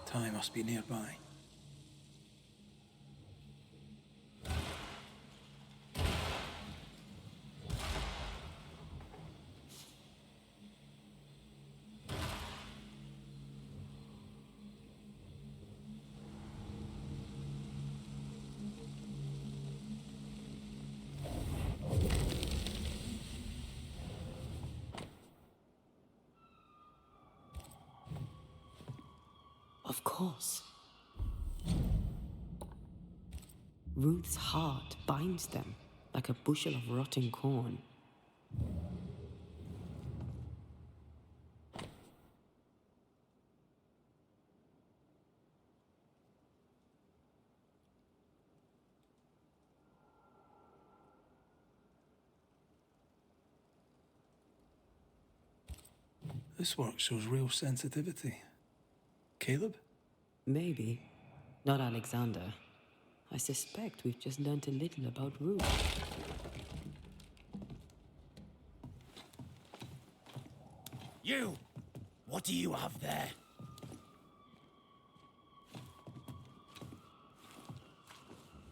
Ty must be nearby. Of course. Ruth's heart binds them like a bushel of rotting corn. This work shows real sensitivity. Caleb? Maybe. Not Alexander. I suspect we've just learnt a little about Ruth. You! What do you have there?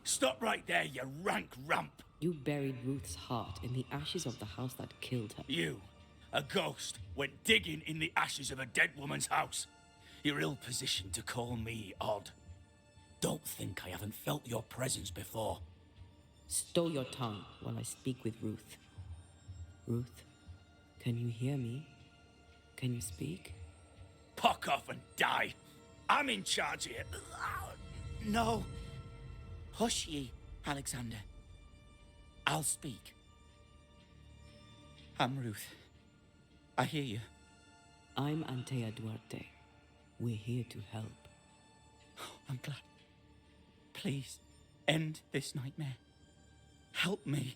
Stop right there, you rank rump! You buried Ruth's heart in the ashes of the house that killed her. You, a ghost, went digging in the ashes of a dead woman's house. You're ill-positioned to call me odd. Don't think I haven't felt your presence before. Stow your tongue while I speak with Ruth. Ruth, can you hear me? Can you speak? Pock off and die! I'm in charge here. No. Hush ye, Alexander. I'll speak. I'm Ruth. I hear you. I'm Antea Duarte. We're here to help. I'm glad. Please, end this nightmare. Help me.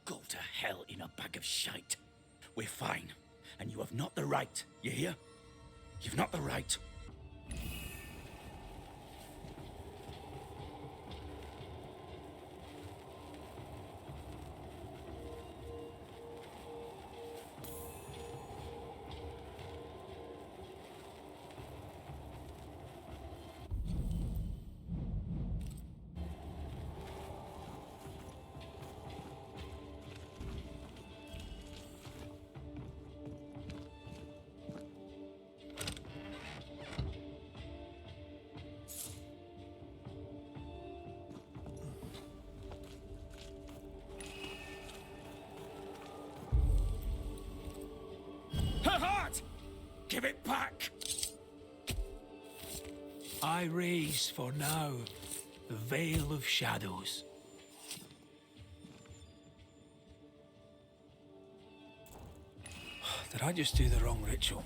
Go to hell in a bag of shite. We're fine, and you have not the right, you hear? You've not the right. Her heart! Give it back! I raise for now the veil of shadows. Did I just do the wrong ritual?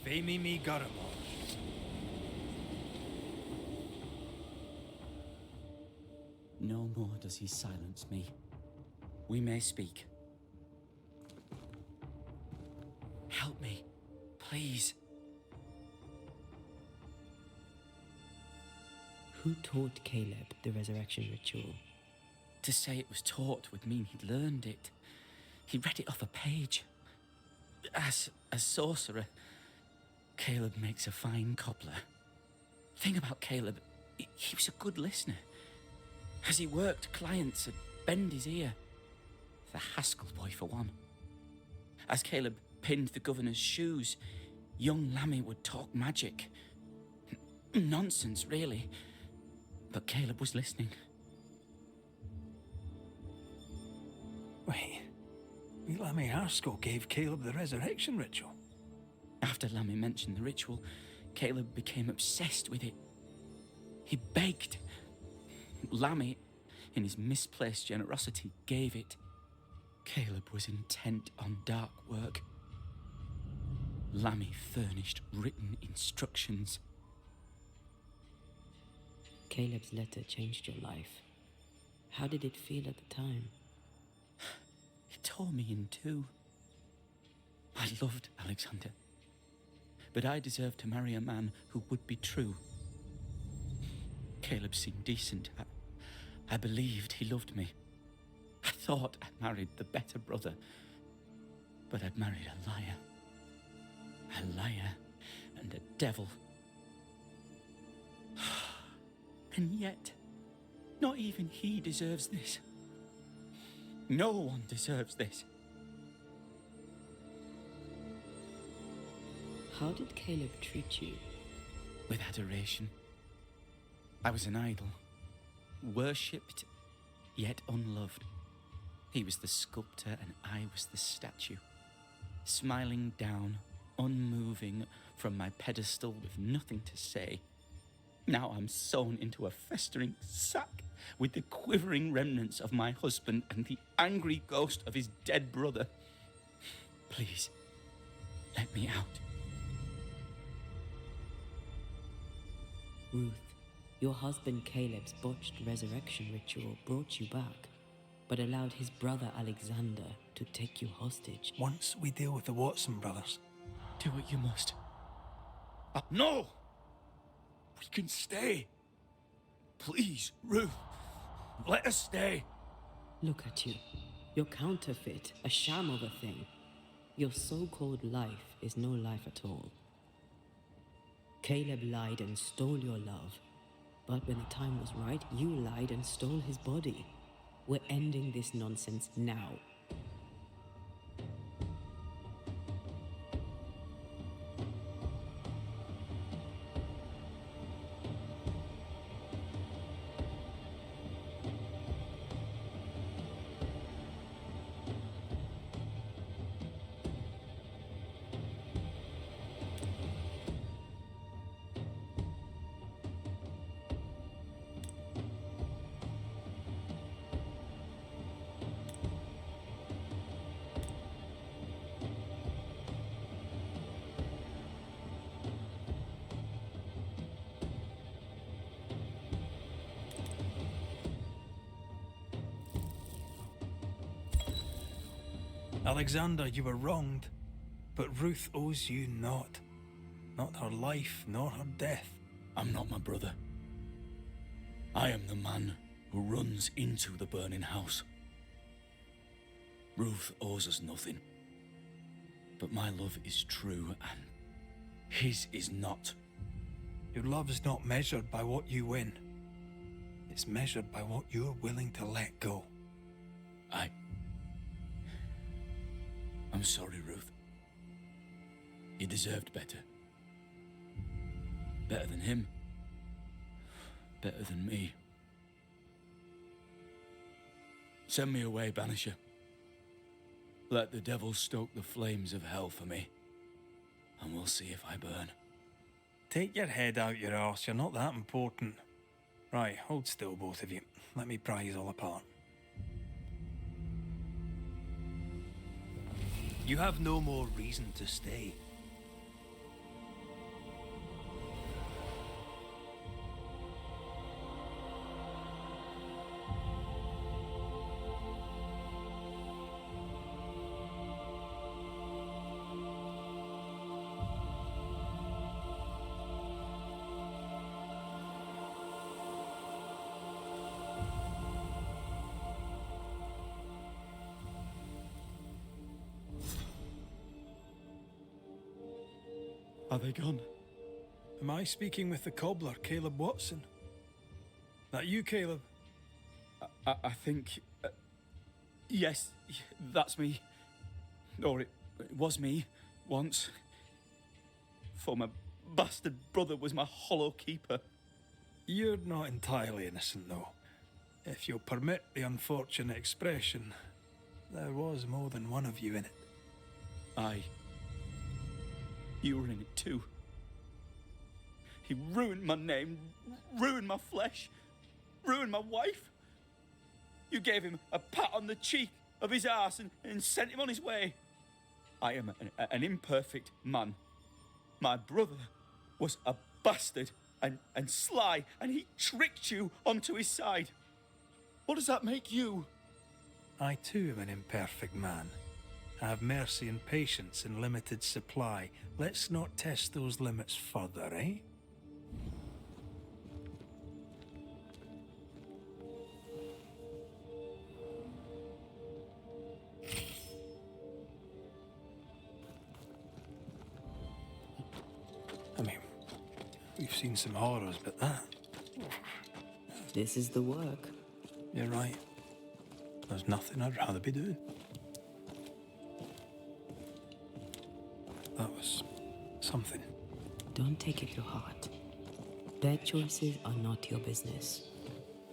Femi me Garamo. No more does he silence me. We may speak. Help me, please. Who taught Caleb the resurrection ritual? To say it was taught would mean he'd learned it. He read it off a page. As a sorcerer, Caleb makes a fine cobbler. Thing about Caleb, he was a good listener. As he worked, clients would bend his ear. The Haskell boy, for one. As Caleb pinned the governor's shoes, young Lammy would talk magic. Nonsense, really. But Caleb was listening. Wait, Lammy Haskell gave Caleb the resurrection ritual? After Lammy mentioned the ritual, Caleb became obsessed with it. He begged. Lammy, in his misplaced generosity, gave it. Caleb was intent on dark work. Lammy furnished written instructions. Caleb's letter changed your life. How did it feel at the time? It tore me in two. I loved Alexander, but I deserved to marry a man who would be true. Caleb seemed decent. I believed he loved me. I thought I married the better brother, but I'd married a liar. A liar and a devil. And yet, not even he deserves this. No one deserves this. How did Caleb treat you? With adoration. I was an idol, worshipped, yet unloved. He was the sculptor and I was the statue, smiling down, unmoving from my pedestal with nothing to say. Now I'm sewn into a festering sack with the quivering remnants of my husband and the angry ghost of his dead brother. Please, let me out. Ruth, your husband Caleb's botched resurrection ritual brought you back, but allowed his brother Alexander to take you hostage. Once we deal with the Watson brothers. Do what you must. No! We can stay. Please, Ruth. Let us stay. Look at you. You're counterfeit, a sham of a thing. Your so-called life is no life at all. Caleb lied and stole your love. But when the time was right, you lied and stole his body. We're ending this nonsense now. Alexander, you were wronged, but Ruth owes you naught. Not her life, nor her death. I'm not my brother. I am the man who runs into the burning house. Ruth owes us nothing. But my love is true, and his is not. Your love is not measured by what you win. It's measured by what you're willing to let go. I'm sorry, Ruth. You deserved better. Better than him. Better than me. Send me away, Banisher. Let the devil stoke the flames of hell for me, and we'll see if I burn. Take your head out your arse, you're not that important. Right, hold still, both of you. Let me pry you all apart. You have no more reason to stay. Are they gone? Am I speaking with the cobbler, Caleb Watson? That you, Caleb? I think... yes, that's me. Or it was me, once. For my bastard brother was my hollow keeper. You're not entirely innocent, though. If you'll permit the unfortunate expression, there was more than one of you in it. Aye. You were in it too. He ruined my name, ruined my flesh, ruined my wife. You gave him a pat on the cheek of his arse and sent him on his way. I am an imperfect man. My brother was a bastard and sly, and he tricked you onto his side. What does that make you? I too am an imperfect man, Have mercy and patience in limited supply. Let's not test those limits further, eh? I mean, we've seen some horrors, but that... This is the work. You're right. There's nothing I'd rather be doing. That was something. Don't take it to heart. Their choices are not your business.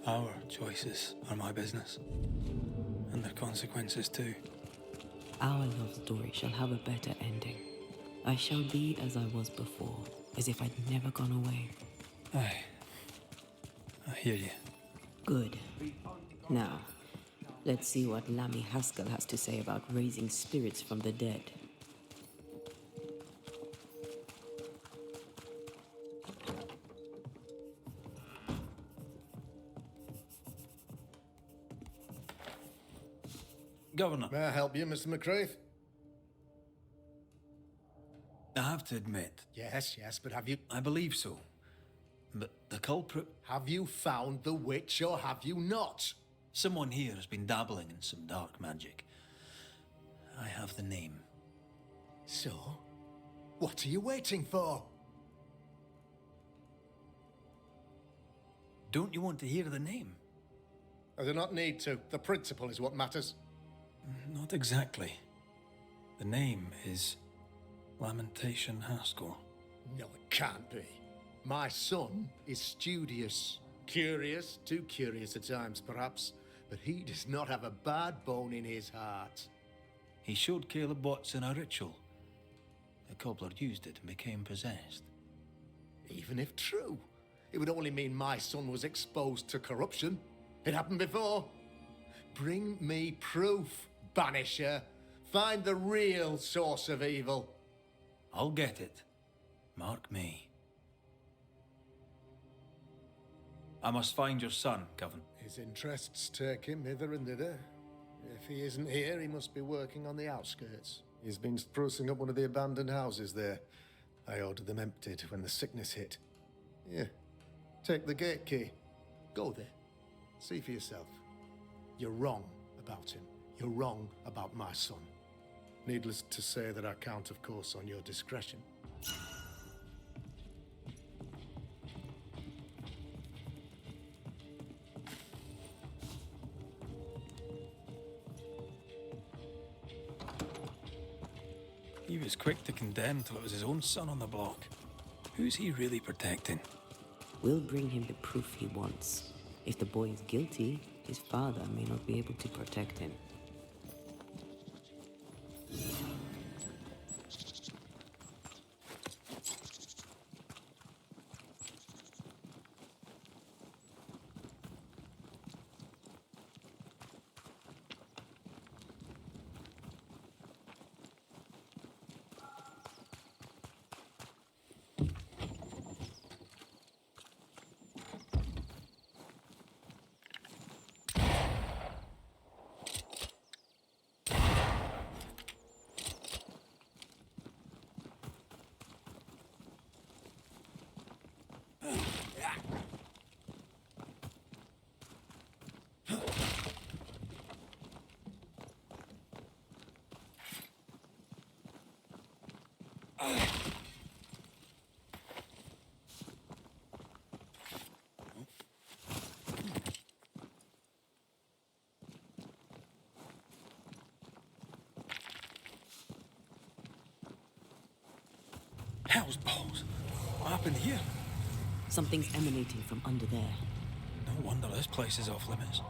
Our choices are my business. And their consequences too. Our love story shall have a better ending. I shall be as I was before, as if I'd never gone away. Aye. I hear you. Good. Now, let's see what Lammy Haskell has to say about raising spirits from the dead. Governor, May I help you, Mr. McCraith? I have to admit, Yes, but have you... I believe so. But the culprit... Have you found the witch, or have you not? Someone here has been dabbling in some dark magic. I have the name. So? What are you waiting for? Don't you want to hear the name? I do not need to. The principle is what matters. Not exactly. The name is Lamentation Haskell. No, it can't be. My son is studious. Curious, too curious at times, perhaps. But he does not have a bad bone in his heart. He showed Caleb Watson a ritual. The cobbler used it and became possessed. Even if true, it would only mean my son was exposed to corruption. It happened before. Bring me proof, Banisher. Find the real source of evil. I'll get it. Mark me. I must find your son, Govan. His interests take him hither and thither. If he isn't here, he must be working on the outskirts. He's been sprucing up one of the abandoned houses there. I ordered them emptied when the sickness hit. Here, take the gate key. Go there. See for yourself. You're wrong about him. You're wrong about my son. Needless to say that I count, of course, on your discretion. He was quick to condemn till it was his own son on the block. Who's he really protecting? We'll bring him the proof he wants. If the boy is guilty, his father may not be able to protect him. Hell's balls. What happened here? Something's emanating from under there. No wonder this place is off limits.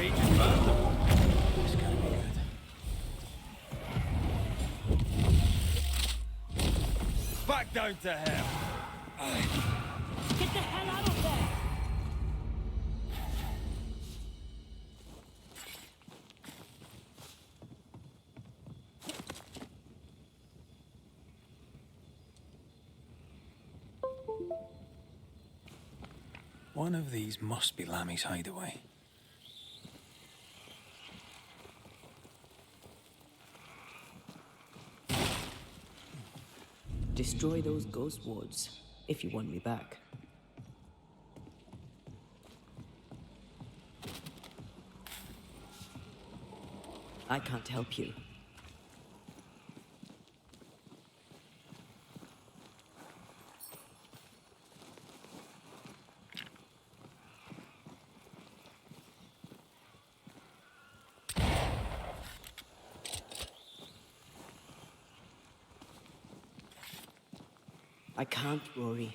raging band. It's gonna be good. Back down to hell. Get the hell out of there! One of these must be Lammy's hideaway. Destroy those ghost wards, if you want me back. I can't help you. I can't, Rory.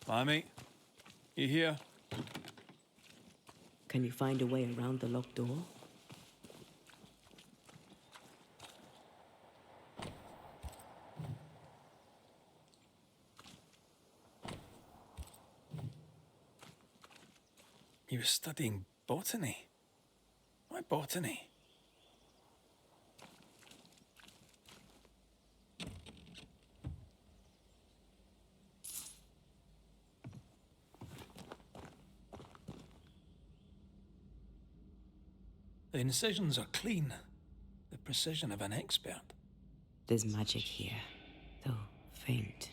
Lammy, you here? Can you find a way around the locked door? He was studying botany. Why botany? The incisions are clean. The precision of an expert. There's magic here, though faint.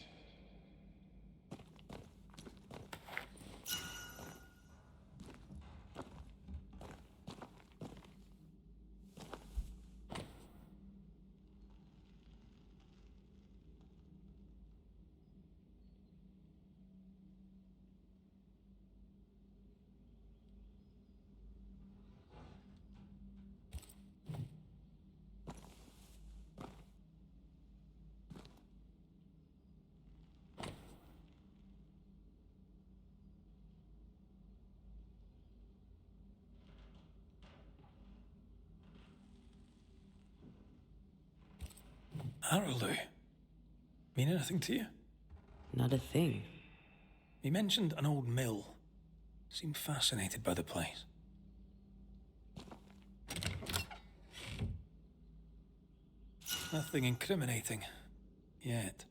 That'll do. Mean anything to you? Not a thing. He mentioned an old mill. Seemed fascinated by the place. Nothing incriminating. Yet.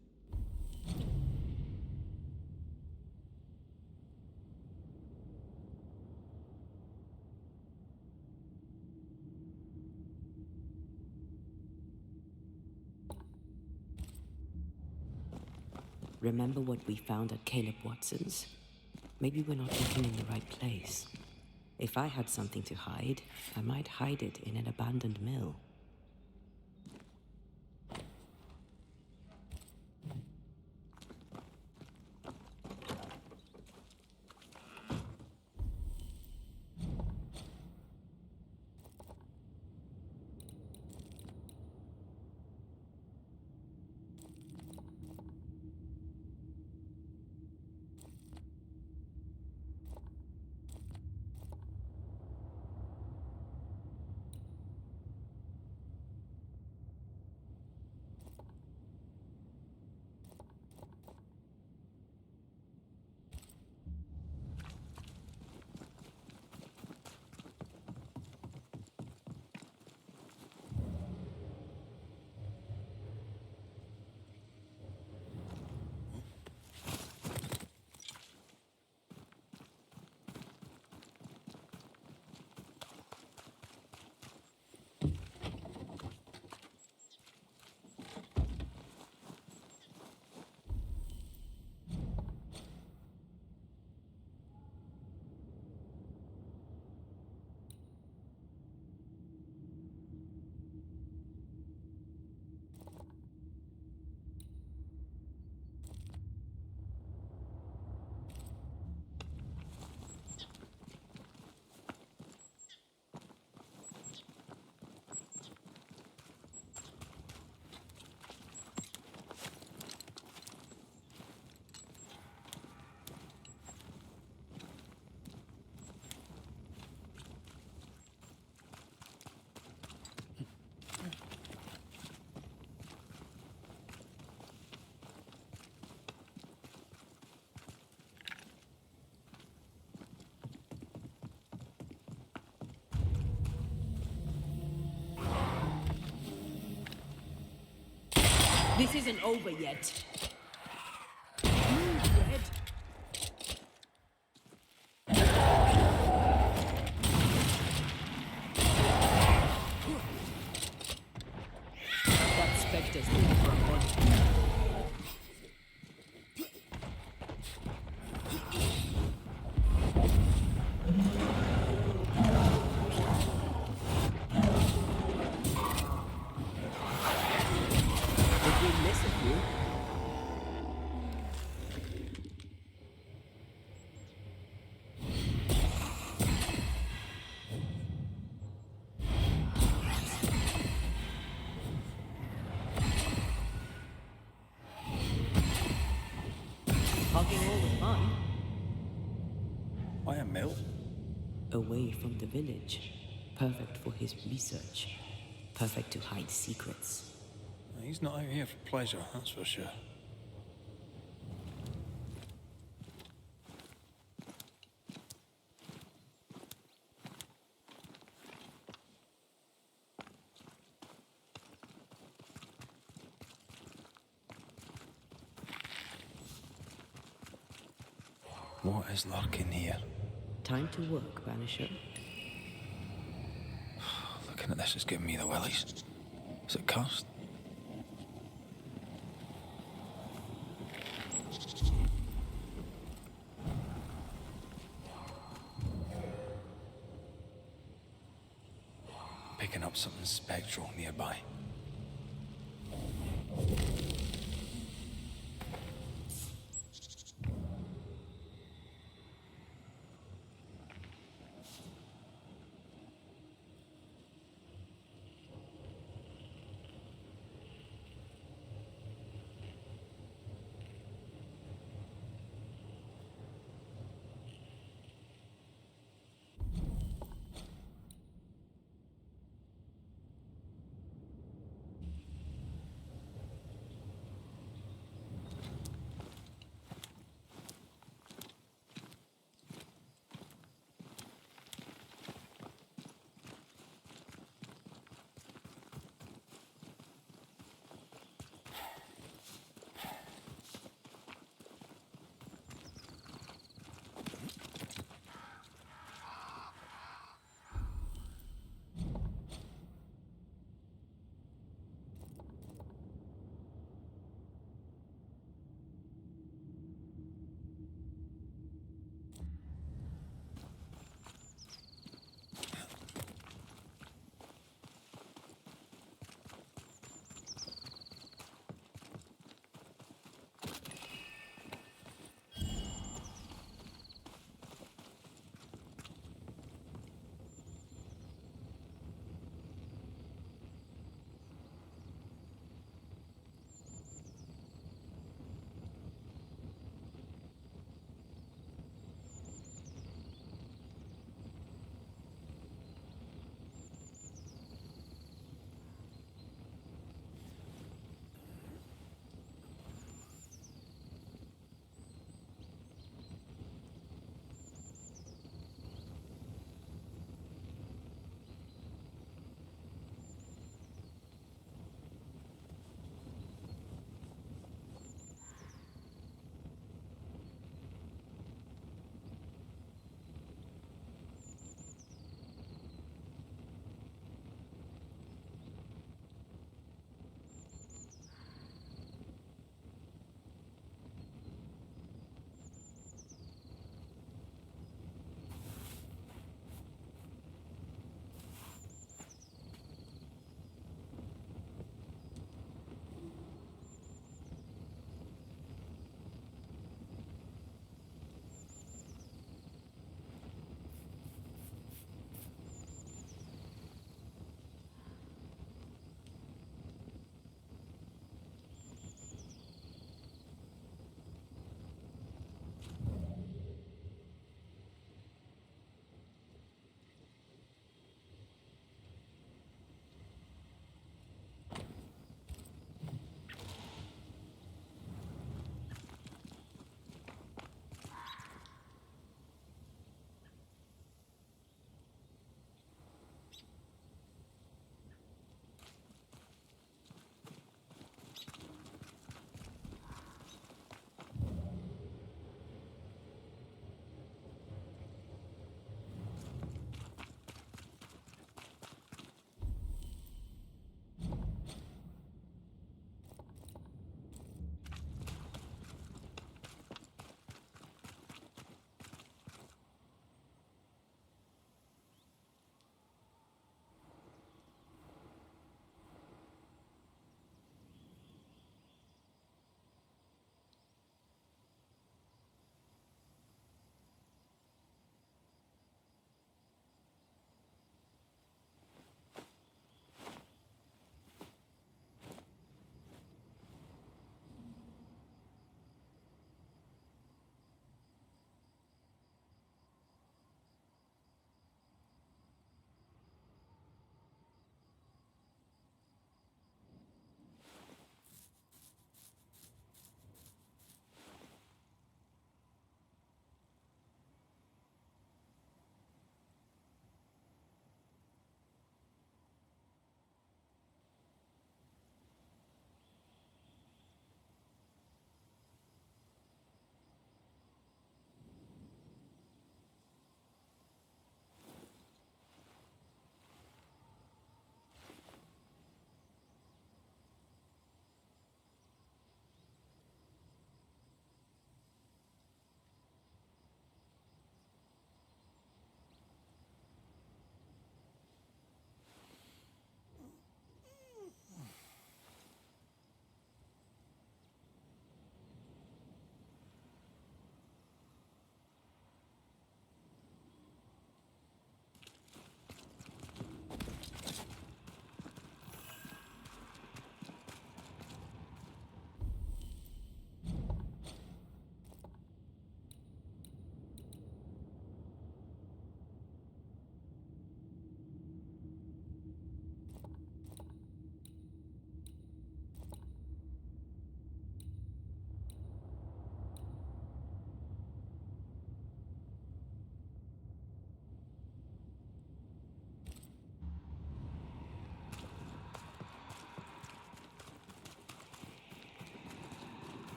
Remember what we found at Caleb Watson's? Maybe we're not looking in the right place. If I had something to hide, I might hide it in an abandoned mill. This isn't over yet. Red. That specter's looking for a body. Did we miss a few? Talking all the fun. Why a mill? Away from the village. Perfect for his research. Perfect to hide secrets. He's not out here for pleasure, that's for sure. What is lurking here? Time to work, Banisher. Looking at this is giving me the willies. Is it cursed? Picking up something spectral nearby.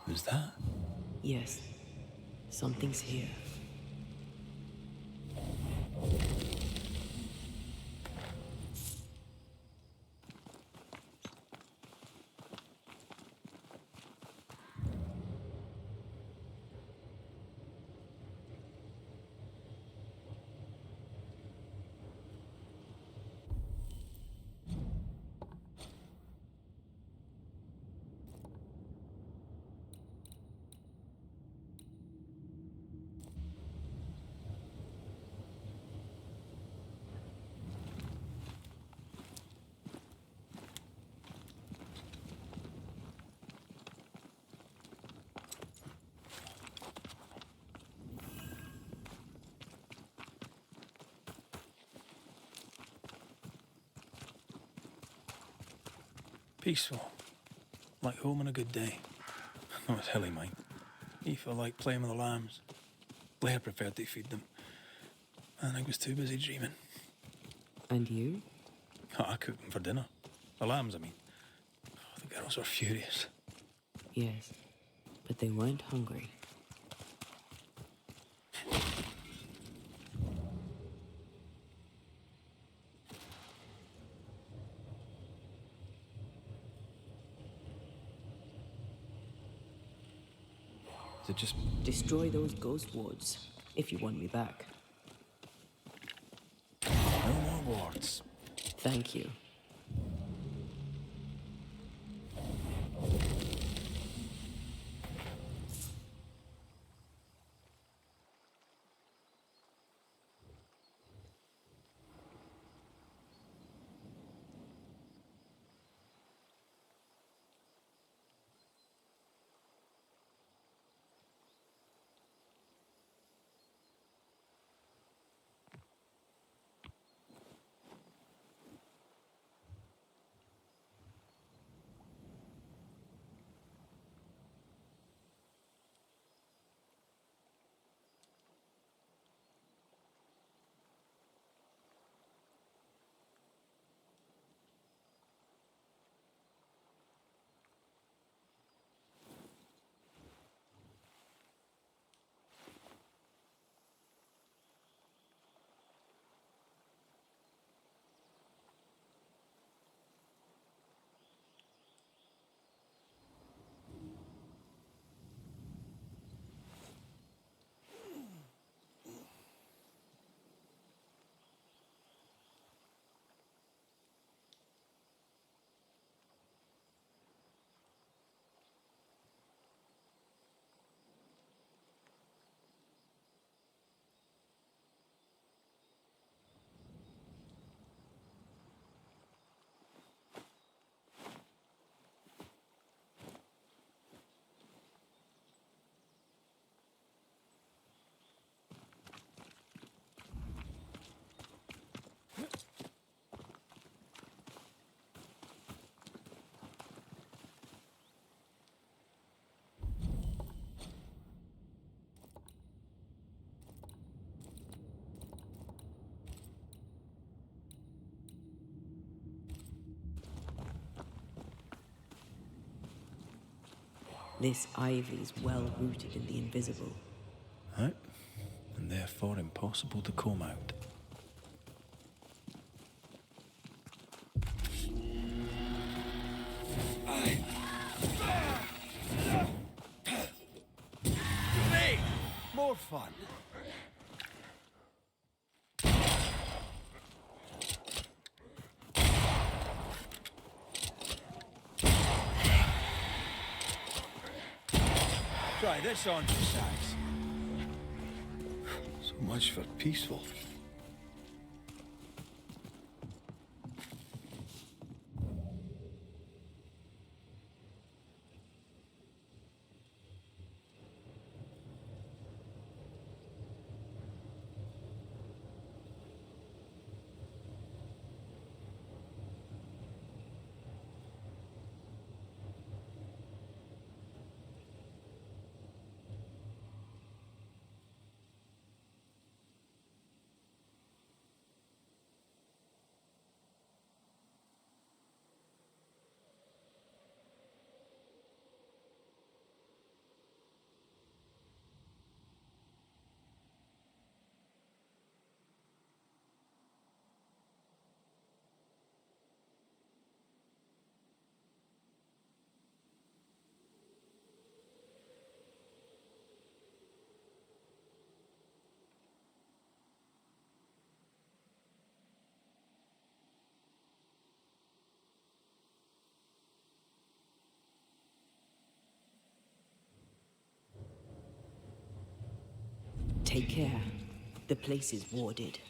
Who's that? Yes, something's here. Peaceful. Like home on a good day. Oh, it's hilly, mine. Aoife liked playing with the lambs. Blair preferred to feed them. And I was too busy dreaming. And you? Oh, I cooked them for dinner. The lambs, I mean. Oh, the girls were furious. Yes, but they weren't hungry. Is it just... Destroy those ghost wards, if you want me back. no more wards? Thank you. This ivy's well rooted in the invisible. Right. And therefore impossible to comb out. Hey! More fun. Try this on for size. So much for peaceful. Take care. The place is warded.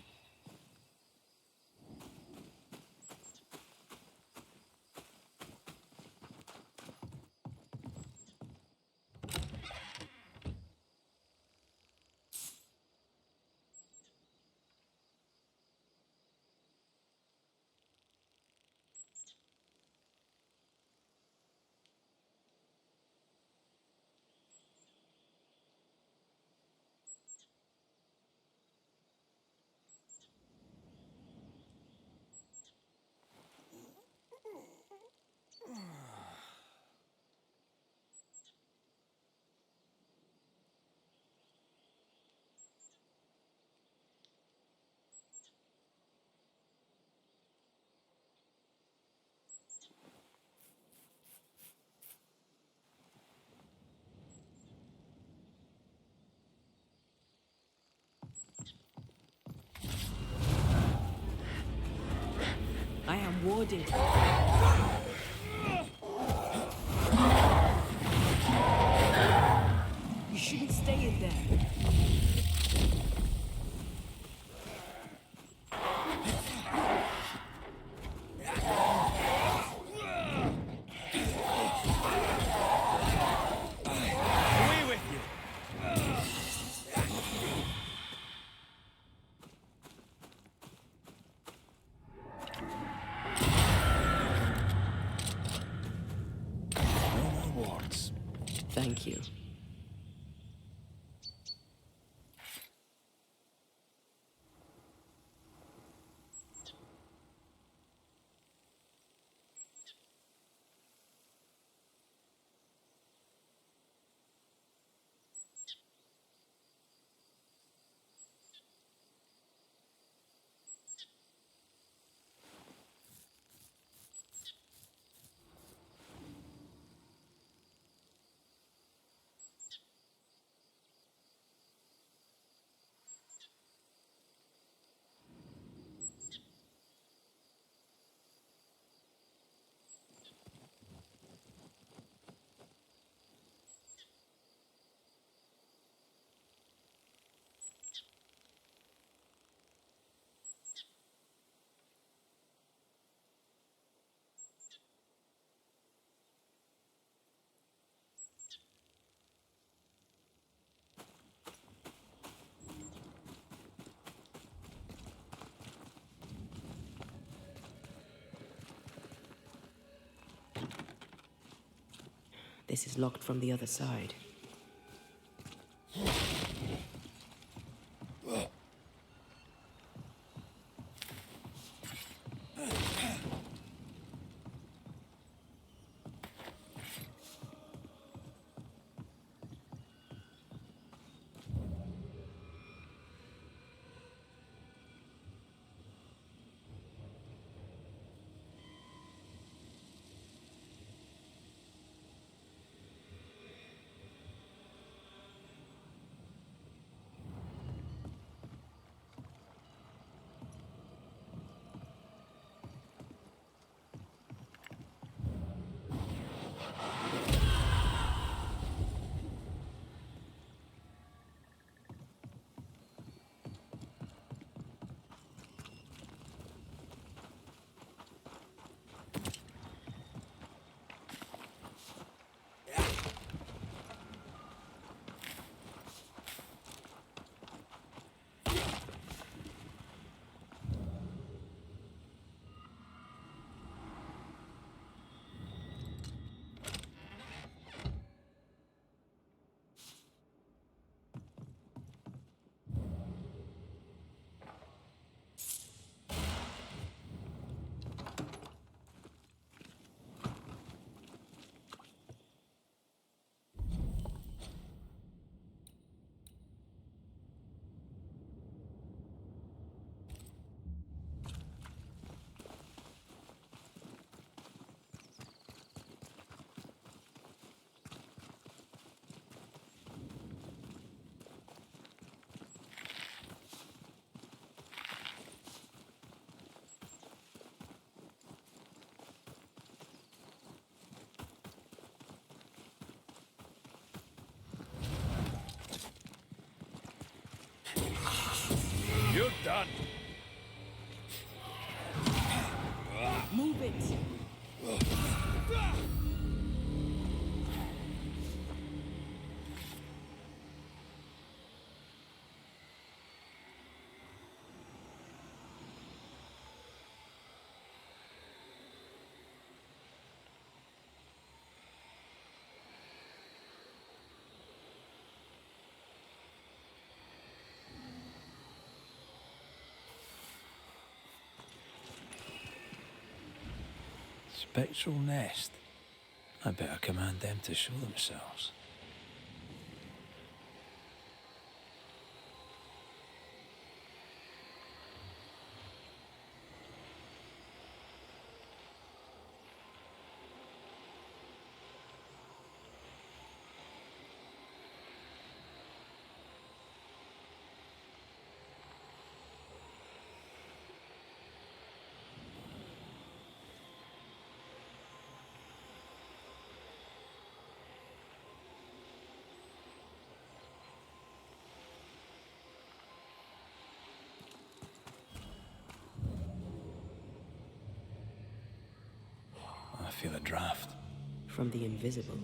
I am warding. You shouldn't stay in there. Away with you! No more wards. Thank you. This is locked from the other side. You're done. Move it! Spectral nest. I better command them to show themselves. I feel a draft. From the invisible.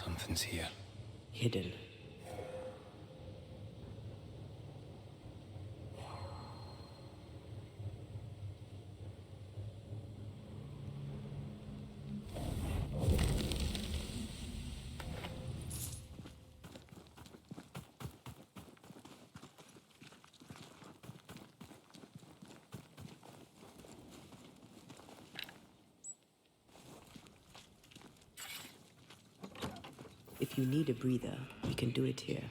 Something's here. Hidden. If you need a breather, we can do it here.